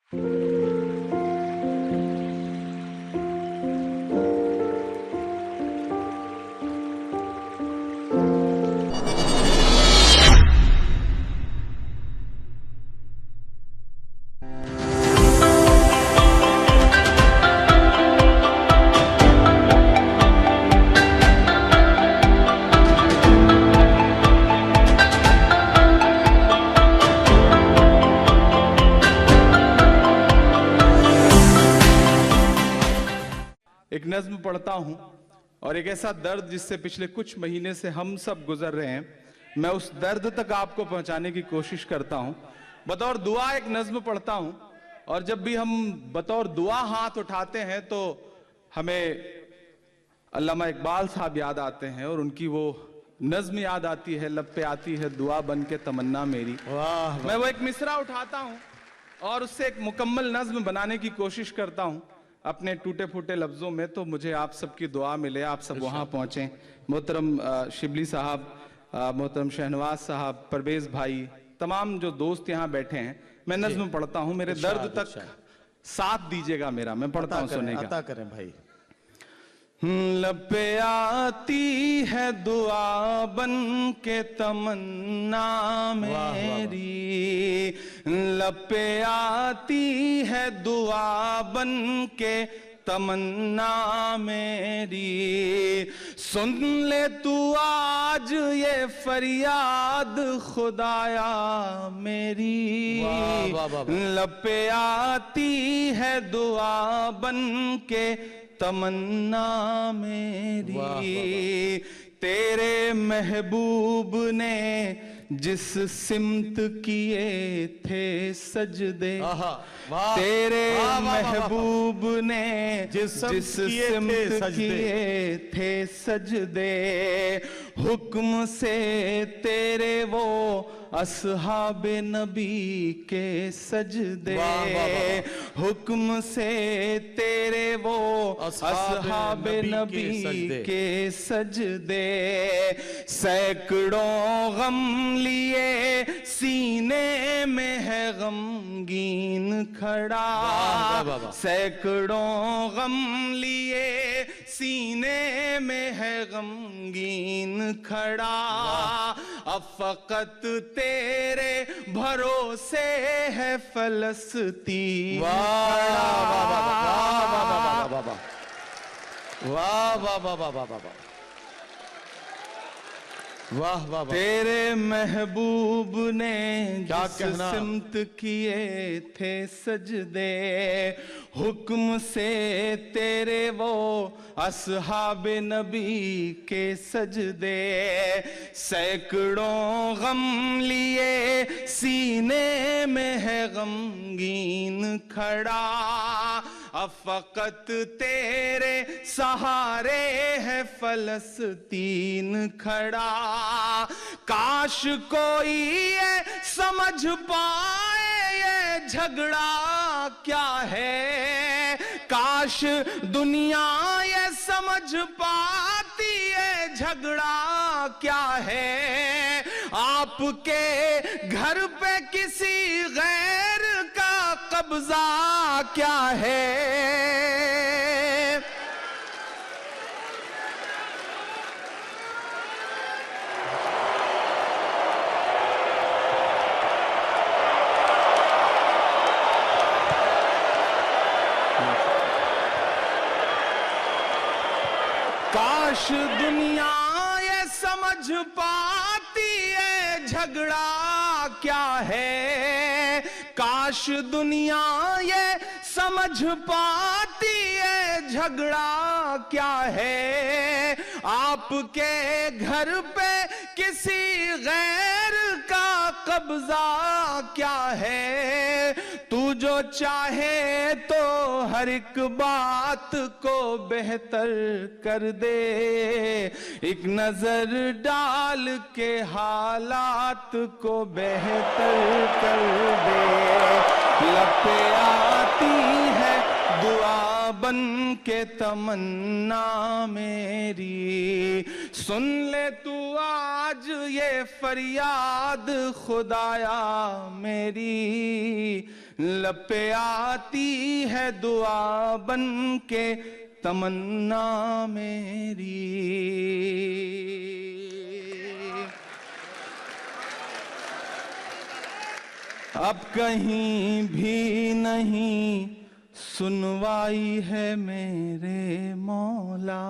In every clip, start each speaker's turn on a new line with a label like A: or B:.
A: एक नज्म पढ़ता हूं और एक ऐसा दर्द जिससे पिछले कुछ महीने से हम सब गुजर रहे हैं, मैं उस दर्द तक आपको पहुंचाने की कोशिश करता हूं। बतौर दुआ एक नज्म पढ़ता हूं और जब भी हम बतौर दुआ हाथ उठाते हैं तो हमें अल्लामा इकबाल साहब याद आते हैं और उनकी वो नज्म याद आती है, लब पे आती है दुआ बन के तमन्ना मेरी। वाह। मैं वो एक मिसरा उठाता हूं और उससे एक मुकम्मल नज्म बनाने की कोशिश करता हूं अपने टूटे फूटे लफ्जों में। तो मुझे आप सबकी दुआ मिले, आप सब वहां पहुंचे। मोहतरम शिबली साहब, मोहतरम शहनवाज साहब, परवेज भाई, तमाम जो दोस्त यहाँ बैठे हैं, मैं नज्म पढ़ता हूं। मेरे दर्द तक साथ दीजिएगा मेरा, मैं पढ़ता हूं, सुनेगा।
B: अता करें भाई।
A: लब पे आती है दुआ बन के तमन्ना मेरी, लब पे आती है दुआ बन के तमन्ना मेरी। सुन ले तू आज ये फरियाद खुदाया मेरी, लब पे आती है दुआ बन के तमन्ना मेरी। तेरे महबूब ने जिस सिमत किए थे सजदे, तेरे महबूब ने जिस सिमत किए थे सजदे, हुक्म से तेरे वो अस्हाबे नबी के सजदे, हुक्म से तेरे वो अस्हाबे नबी के सजदे। सैकड़ों गम लिए सीने में है गमगीन खड़ा, सैकड़ों गम लिए सीने में है गमगीन खड़ा। अब फकत तेरे भरोसे है फलस्तीन।
B: वाह वाह वाह वाह वाह वाह वाह वाह।
A: तेरे महबूब ने जिस सिमत किए थे सजदे, हुक्म से तेरे वो अस्हाबे नबी के सजदे। सैकड़ों गम लिए सीने में है गमगीन खड़ा, अब फकत तेरे सहारे है फलस्तीन खड़ा। काश कोई ये समझ पाए ये झगड़ा क्या है, काश दुनिया ये समझ पाती है झगड़ा क्या है। आपके घर पे किसी गैर का कब्जा क्या है। काश दुनिया ये समझ पाती है झगड़ा क्या है, काश दुनिया ये समझ पाती है झगड़ा क्या है। आपके घर पे किसी गैर का कब्जा क्या है। तू जो चाहे तो हर एक बात को बेहतर कर दे, एक नजर डाल के हालात को बेहतर कर दे। लपे आती है दुआ बन के तमन्ना मेरी, सुन ले तू आज ये फरियाद खुदाया मेरी। लब पे आती है दुआ बन के तमन्ना मेरी। अब कहीं भी नहीं सुनवाई है मेरे मौला,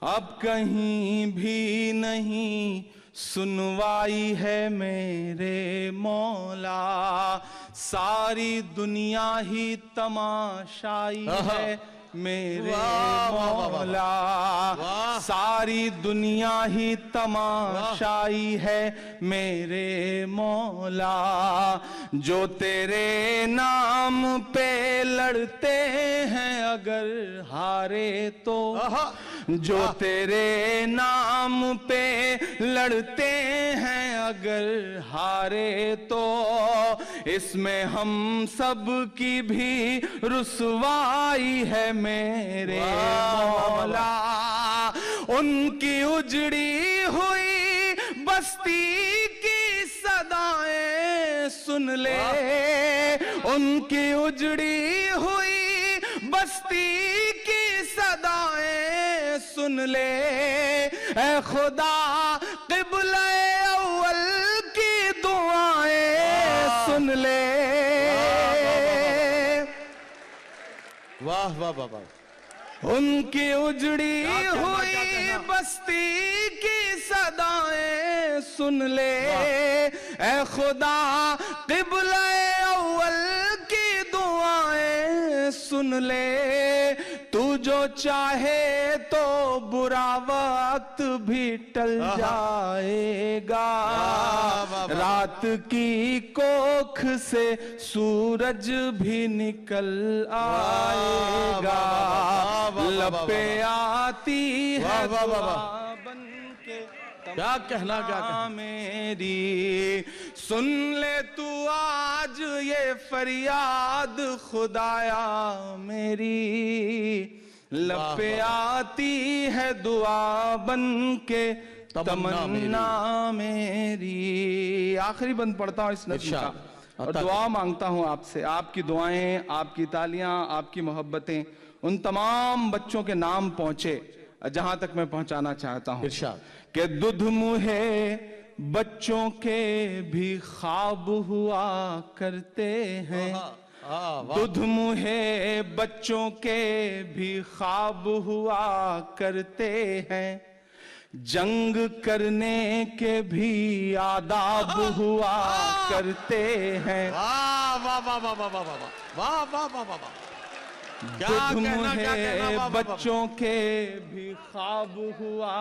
A: अब कहीं भी नहीं सुनवाई है मेरे मौला। सारी दुनिया ही तमाशाई है मेरे मौला, सारी दुनिया ही तमाशाई है मेरे मौला। जो तेरे नाम पे लड़ते हैं अगर हारे तो, जो तेरे नाम पे लड़ते हैं अगर हारे तो, इसमें हम सब की भी रुसवाई है मेरे मौला। उनकी उजड़ी हुई बस्ती की सदाएं सुन ले, उनकी उजड़ी हुई बस्ती की सदाएं सुन ले। ऐ खुदा क़िबला अव्वल की दुआएं सुन ले।
B: वाह वाह वाह वाह।
A: उनकी उजड़ी हुई बस्ती की सदाएं सुन ले। ऐ खुदा क़िबला अव्वल की दुआएं सुन ले। तू जो चाहे तो बुरा वक्त भी टल जाएगा, रात की कोख से सूरज भी निकल आएगा। लब पे आती है दुआ बन के
B: क्या कहना क्या कहना
A: मेरी। सुन ले तू आज ये फरियाद खुदाया मेरी। लब पे आती है दुआ बन के तमन्ना मेरी। आखिरी बंद पढ़ता हूँ इस नज़्म का और दुआ मांगता हूँ आपसे। आपकी दुआएं, आपकी तालियां, आपकी मोहब्बतें उन तमाम बच्चों के नाम पहुंचे जहां तक मैं पहुंचाना चाहता हूं कि दुध मुहे बच्चों के भी ख्वाब हुआ करते हैं। दुध मुहे बच्चों के भी ख्वाब हुआ करते हैं। जंग करने के भी आदाब हुआ करते हैं।
B: वाह वाह वाह वाह वाह वाह वाह वाह वाह वाह वाह।
A: दुध मुहे बच्चों के भी ख्वाब हुआ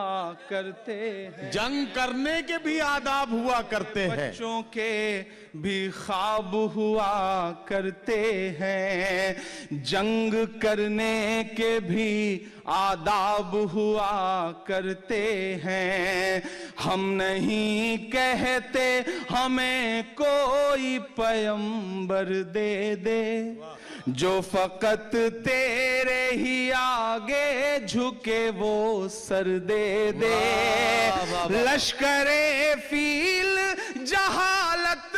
A: करते हैं।
B: जंग करने के भी आदाब हुआ करते हैं।
A: बच्चों के भी ख्वाब हुआ करते हैं। जंग करने के भी आदाब हुआ करते हैं। हम नहीं कहते हमें कोई पैगंबर दे दे, जो फकत तेरे ही आगे झुके वो सर दे दे। लश्करे फील जहालत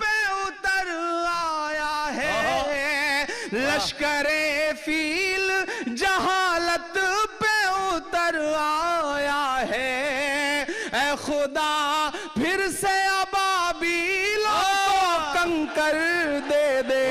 A: पे उतर आया है। लश्करे फील जहालत पे उतर आया है। ऐ खुदा फिर से अबाबीलों को कंकर दे दे।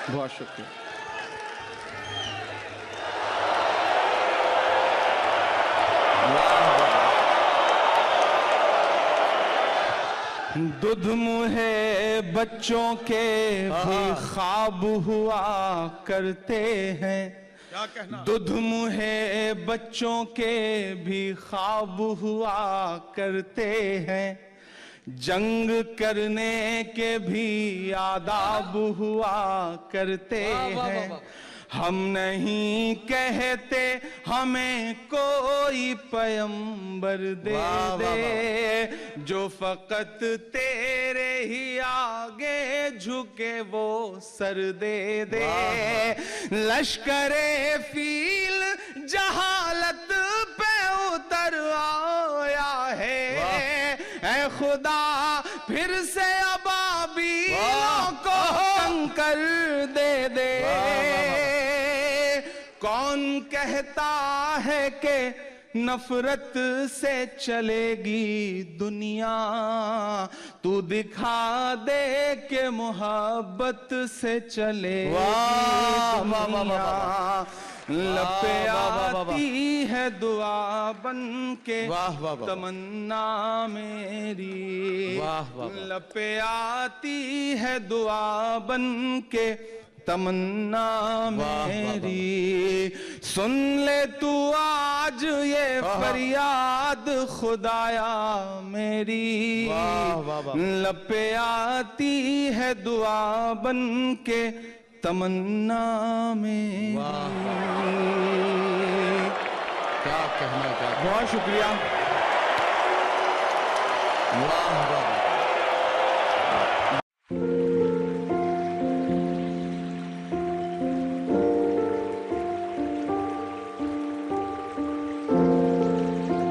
A: बहुत शुक्रिया। दुध मुहे बच्चों के भी ख्वाब हुआ करते हैं।
B: क्या कहना?
A: दुध मुहे बच्चों के भी ख्वाब हुआ करते हैं। जंग करने के भी आदाब हुआ करते हैं। हम नहीं कहते हमें कोई पैगंबर दे दे, जो फकत तेरे ही आगे झुके वो सर दे दे। लश्करे फील जहालत पे उतर आया है, ऐ खुदा फिर से अबाबीलों को कंकर दे दे। कौन कहता है कि नफरत से चलेगी दुनिया, तू दिखा दे के मोहब्बत से चलेगी दुनिया। लपे आती है दुआ बन के तमन्ना मेरी, लपे आती है दुआ बन के तमन्ना मेरी। सुन ले तू आज ये फरियाद खुदाया मेरी, लपे आती है दुआ बन के तमन्ना मेरी।
B: क्या कहना, क्या
A: बहुत शुक्रिया।
B: वाह वाह।